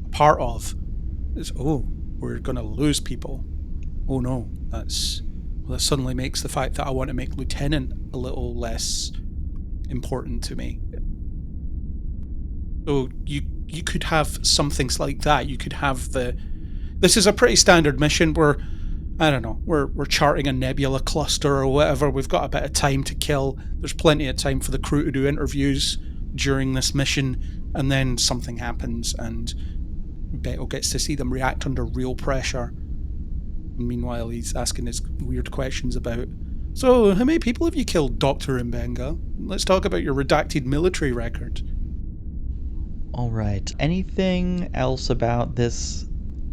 a part of. It's, we're going to lose people. Oh no, that suddenly makes the fact that I want to make Lieutenant a little less important to me. So you could have some things like that. You could have this is a pretty standard mission where, I don't know, we're charting a nebula cluster or whatever. We've got a bit of time to kill. There's plenty of time for the crew to do interviews during this mission, and then something happens and Beto gets to see them react under real pressure. Meanwhile, he's asking his weird questions about, so how many people have you killed, Dr. Mbenga? Let's talk about your redacted military record. All right. Anything else about this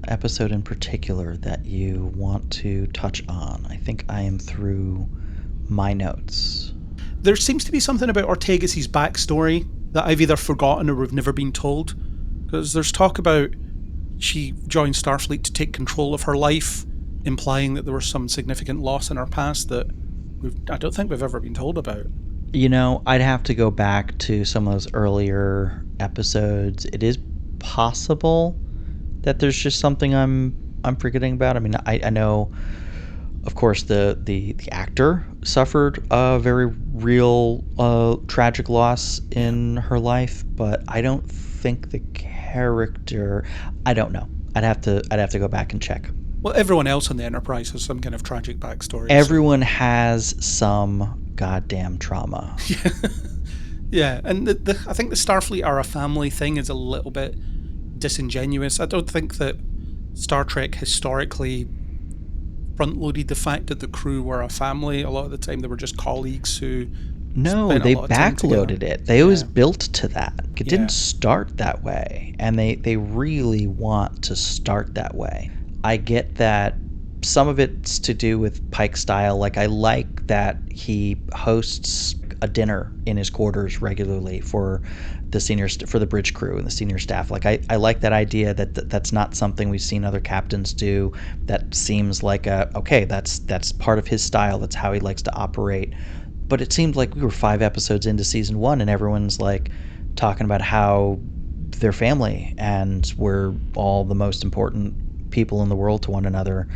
episode in particular that you want to touch on? I think I am through my notes. There seems to be something about Ortegas' backstory that I've either forgotten or we've never been told. Because there's talk about she joined Starfleet to take control of her life, implying that there was some significant loss in her past that I don't think we've ever been told about. You know, I'd have to go back to some of those earlier episodes. It is possible that there's just something I'm forgetting about. I mean, I know, of course, the actor suffered a very real tragic loss in her life, but I don't think the character. I don't know. I'd have to go back and check. Well, everyone else on the Enterprise has some kind of tragic backstory. Everyone has some goddamn trauma. Yeah, and I think the Starfleet are a family thing is a little bit disingenuous. I don't think that Star Trek historically front-loaded the fact that the crew were a family. A lot of the time they were just colleagues who they backloaded it. They always built to that. It didn't start that way, and they really want to start that way. I get that some of it's to do with Pike's style. Like, I like that he hosts a dinner in his quarters regularly for the bridge crew and the senior staff. Like, I like that idea that's not something we've seen other captains do. That seems like that's part of his style. That's how he likes to operate. But it seemed like we were 5 episodes into season 1 and everyone's like talking about how they're family and we're all the most important people in the world to one another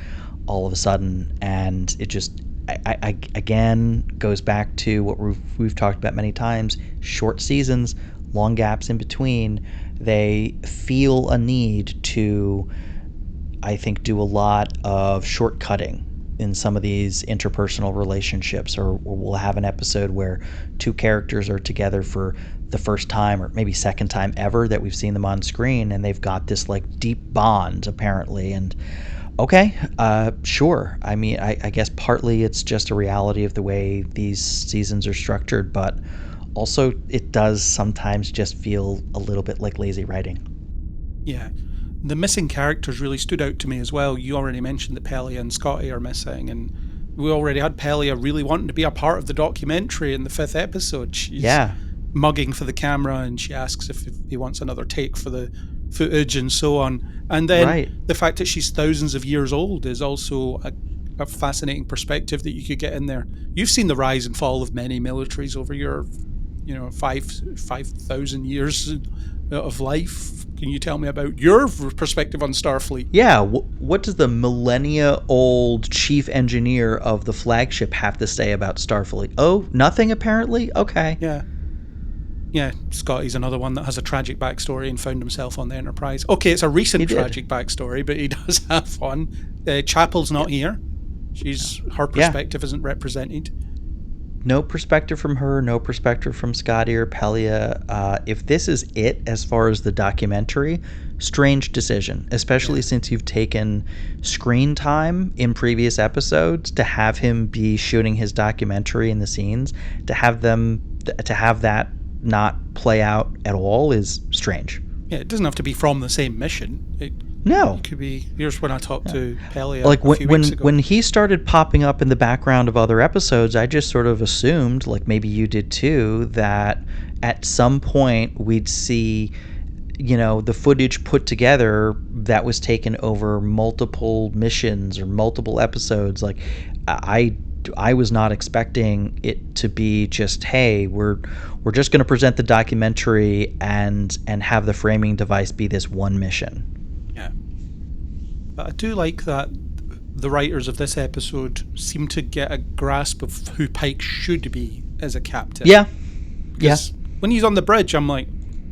all of a sudden. And it just I again goes back to what we've talked about many times: short seasons, long gaps in between. They feel a need to, I think, do a lot of shortcutting in some of these interpersonal relationships, or we'll have an episode where 2 characters are together for the first time or maybe second time ever that we've seen them on screen, and they've got this like deep bond apparently. And okay, sure. I mean, I guess partly it's just a reality of the way these seasons are structured, but also it does sometimes just feel a little bit like lazy writing. Yeah. The missing characters really stood out to me as well. You already mentioned that Pelia and Scotty are missing, and we already had Pelia really wanting to be a part of the documentary in the 5th episode. She's mugging for the camera, and she asks if he wants another take for the footage and so on. And then the fact that she's thousands of years old is also a fascinating perspective that you could get in there. You've seen the rise and fall of many militaries over your 5,000 years of life. Can you tell me about your perspective on Starfleet? Yeah, what does the millennia-old chief engineer of the flagship have to say about Starfleet? Oh, nothing apparently? Okay. Yeah, Scotty's another one that has a tragic backstory and found himself on the Enterprise. Okay, it's a recent tragic backstory, but he does have one. Chapel's not here. Her perspective isn't represented. No perspective from her, no perspective from Scotty or Pelia. If this is it as far as the documentary, strange decision, especially since you've taken screen time in previous episodes to have him be shooting his documentary in the scenes. To have that not play out at all is strange. Yeah, it doesn't have to be from the same mission. It could be. Here's when I talked to Pelia like a few weeks ago. when he started popping up in the background of other episodes, I just sort of assumed, like maybe you did too, that at some point we'd see, the footage put together that was taken over multiple missions or multiple episodes. Like I was not expecting it to be just, hey, we're just going to present the documentary and have the framing device be this one mission. Yeah. But I do like that the writers of this episode seem to get a grasp of who Pike should be as a captain. Yeah. Because when he's on the bridge, I'm like,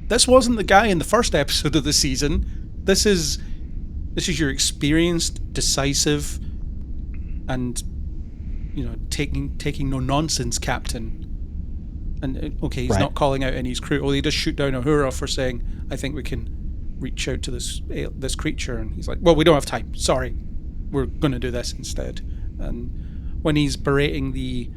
this wasn't the guy in the first episode of the season. This is your experienced, decisive, and taking no nonsense captain. And okay, he's not calling out any of his crew. Well, he does shoot down Uhura for saying, I think we can reach out to this creature, and he's like, well, we don't have time, sorry, we're going to do this instead. And when he's berating the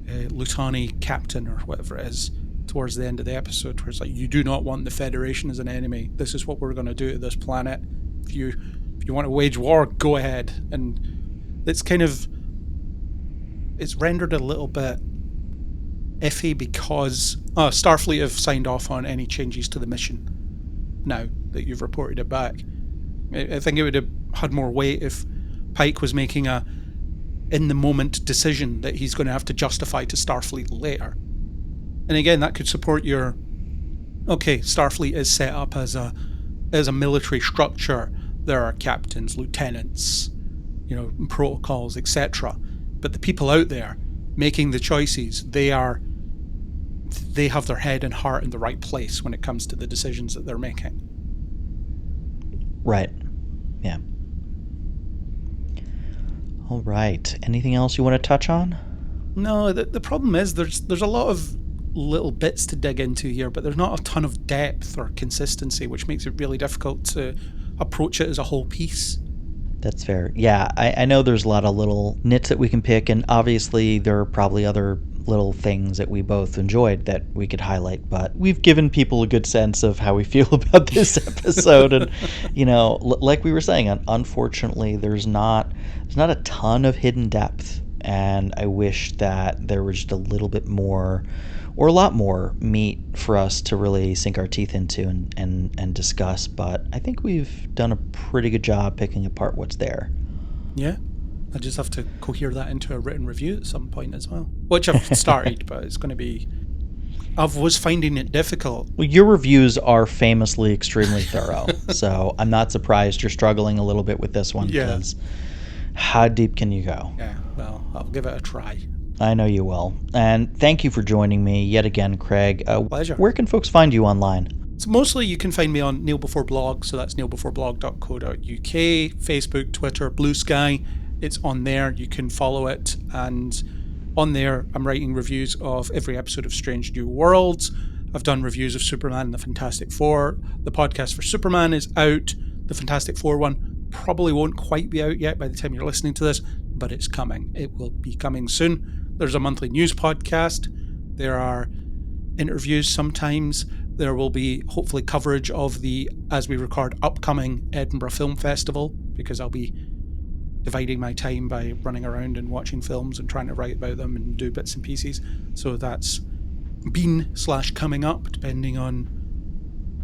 Lutani captain or whatever it is towards the end of the episode, where it's like, you do not want the Federation as an enemy, this is what we're going to do to this planet, if you want to wage war, go ahead. And it's rendered a little bit iffy because Starfleet have signed off on any changes to the mission now that you've reported it back. I think it would have had more weight if Pike was making a in-the-moment decision that he's going to have to justify to Starfleet later. And again, that could support your, okay, Starfleet is set up as a military structure. There are captains, lieutenants, protocols, etc. But the people out there making the choices, they have their head and heart in the right place when it comes to the decisions that they're making. Right. Yeah. All right. Anything else you want to touch on? No, the problem is there's a lot of little bits to dig into here, but there's not a ton of depth or consistency, which makes it really difficult to approach it as a whole piece. That's fair. Yeah, I know there's a lot of little nits that we can pick, and obviously there are probably other little things that we both enjoyed that we could highlight, but we've given people a good sense of how we feel about this episode. And like we were saying, unfortunately there's not a ton of hidden depth, and I wish that there was just a little bit more, or a lot more, meat for us to really sink our teeth into and discuss. But I think we've done a pretty good job picking apart what's there. Yeah. I just have to cohere that into a written review at some point as well, which I've started, but it's going to be... I was finding it difficult. Well, your reviews are famously extremely thorough, so I'm not surprised you're struggling a little bit with this one, because how deep can you go? Yeah, well, I'll give it a try. I know you will. And thank you for joining me yet again, Craig. Pleasure. Where can folks find you online? So mostly you can find me on Kneel Before Blog, so that's kneelbeforeblog.co.uk, Facebook, Twitter, Blue Sky. It's on there. You can follow it, and on there I'm writing reviews of every episode of Strange New Worlds. I've done reviews of Superman and the Fantastic Four. The podcast for Superman is out. The Fantastic Four one probably won't quite be out yet by the time you're listening to this, but it's coming. It will be coming soon. There's a monthly news podcast. There are interviews sometimes. There will be hopefully coverage of the, as we record, upcoming Edinburgh Film Festival, because I'll be dividing my time by running around and watching films and trying to write about them and do bits and pieces. So that's been/coming up, depending on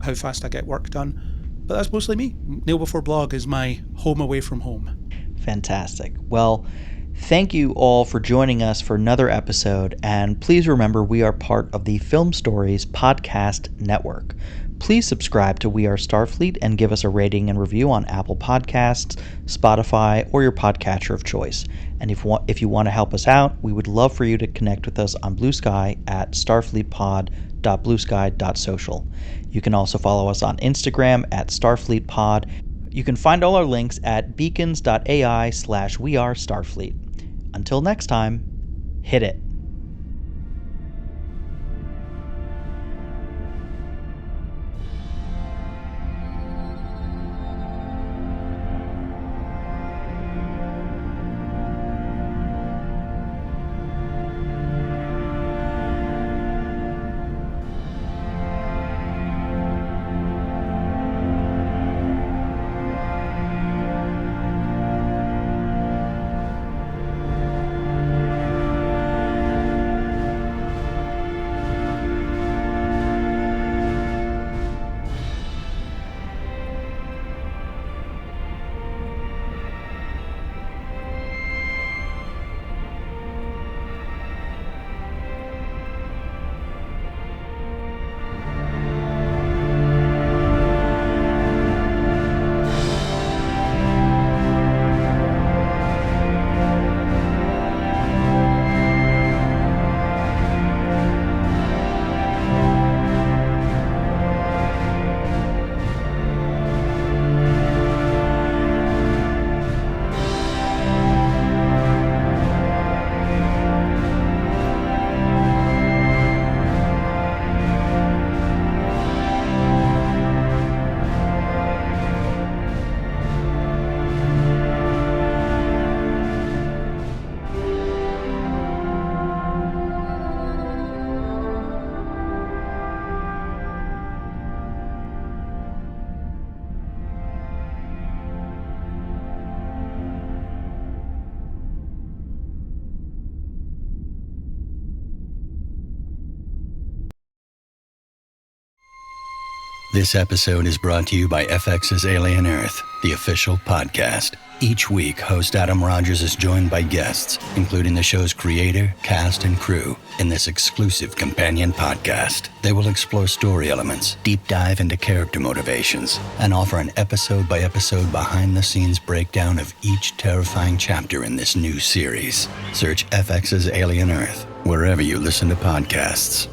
how fast I get work done. But that's mostly me. Kneel Before Blog is my home away from home. Fantastic. Well, thank you all for joining us for another episode, and please remember we are part of the Film Stories podcast network. Please subscribe to We Are Starfleet and give us a rating and review on Apple Podcasts, Spotify, or your podcatcher of choice. And if you want to help us out, we would love for you to connect with us on Blue Sky at starfleetpod.bluesky.social. You can also follow us on Instagram at starfleetpod. You can find all our links at beacons.ai/wearestarfleet. Until next time, hit it. This episode is brought to you by FX's Alien Earth, the official podcast. Each week, host Adam Rogers is joined by guests, including the show's creator, cast, and crew, in this exclusive companion podcast. They will explore story elements, deep dive into character motivations, and offer an episode-by-episode behind-the-scenes breakdown of each terrifying chapter in this new series. Search FX's Alien Earth wherever you listen to podcasts.